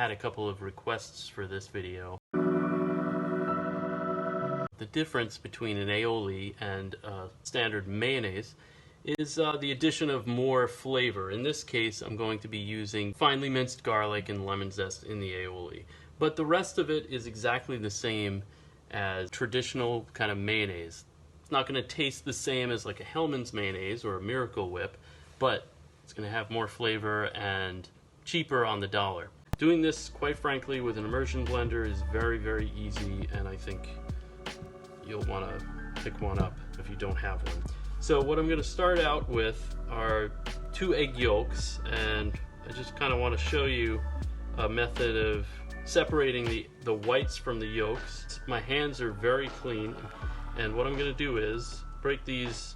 had a couple of requests for this video. The difference between an aioli and standard mayonnaise is the addition of more flavor. In this case, I'm going to be using finely minced garlic and lemon zest in the aioli. But the rest of it is exactly the same as traditional kind of mayonnaise. It's not going to taste the same as like a Hellmann's mayonnaise or a Miracle Whip, but it's going to have more flavor and cheaper on the dollar. Doing this, quite frankly, with an immersion blender is very, very easy, and I think you'll want to pick one up if you don't have one. So what I'm going to start out with are 2 egg yolks, and I just kind of want to show you a method of separating the whites from the yolks. My hands are very clean, and what I'm going to do is break these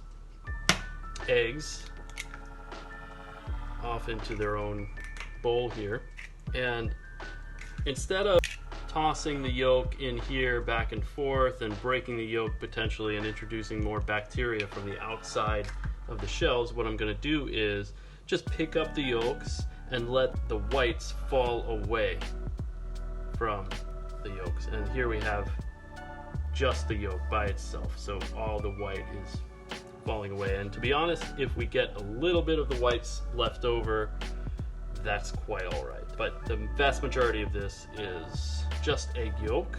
eggs off into their own bowl here, and instead of tossing the yolk in here back and forth and breaking the yolk potentially and introducing more bacteria from the outside of the shells, what I'm going to do is just pick up the yolks and let the whites fall away from the yolks. And here we have just the yolk by itself, so all the white is falling away. And to be honest, if we get a little bit of the whites left over, that's quite all right. But the vast majority of this is just egg yolk,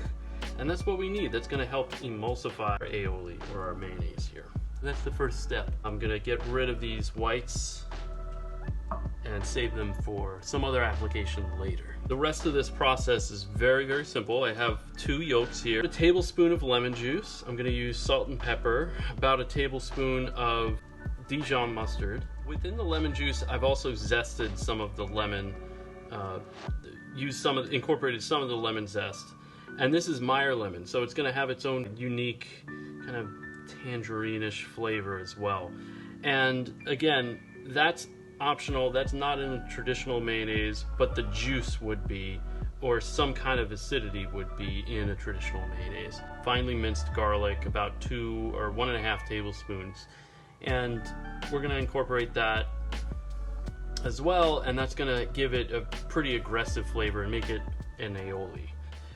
and that's what we need. That's going to help emulsify our aioli or our mayonnaise here. That's the first step. I'm going to get rid of these whites and save them for some other application later. The rest of this process is very, very simple. I have 2 yolks here, a tablespoon of lemon juice. I'm going to use salt and pepper, about a tablespoon of Dijon mustard. Within the lemon juice, I've also zested some of the lemon, incorporated some of the lemon zest. And this is Meyer lemon, so it's going to have its own unique kind of tangerine-ish flavor as well. And again, that's optional. That's not in a traditional mayonnaise, but the juice would be, or some kind of acidity would be in a traditional mayonnaise. Finely minced garlic, about 2 or 1.5 tablespoons. And we're going to incorporate that as well, and that's going to give it a pretty aggressive flavor and make it an aioli.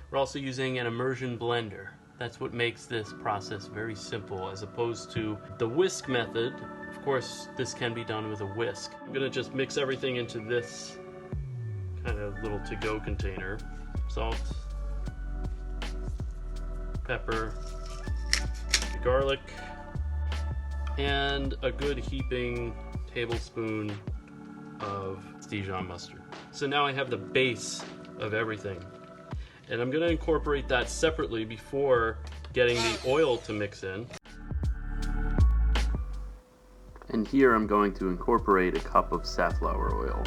We're also using an immersion blender. That's what makes this process very simple, as opposed to the whisk method. Of course, this can be done with a whisk. I'm going to just mix everything into this kind of little to-go container. Salt, pepper, garlic, and a good heaping tablespoon of Dijon mustard. So now I have the base of everything, and I'm going to incorporate that separately before getting the oil to mix in. And here I'm going to incorporate a cup of safflower oil.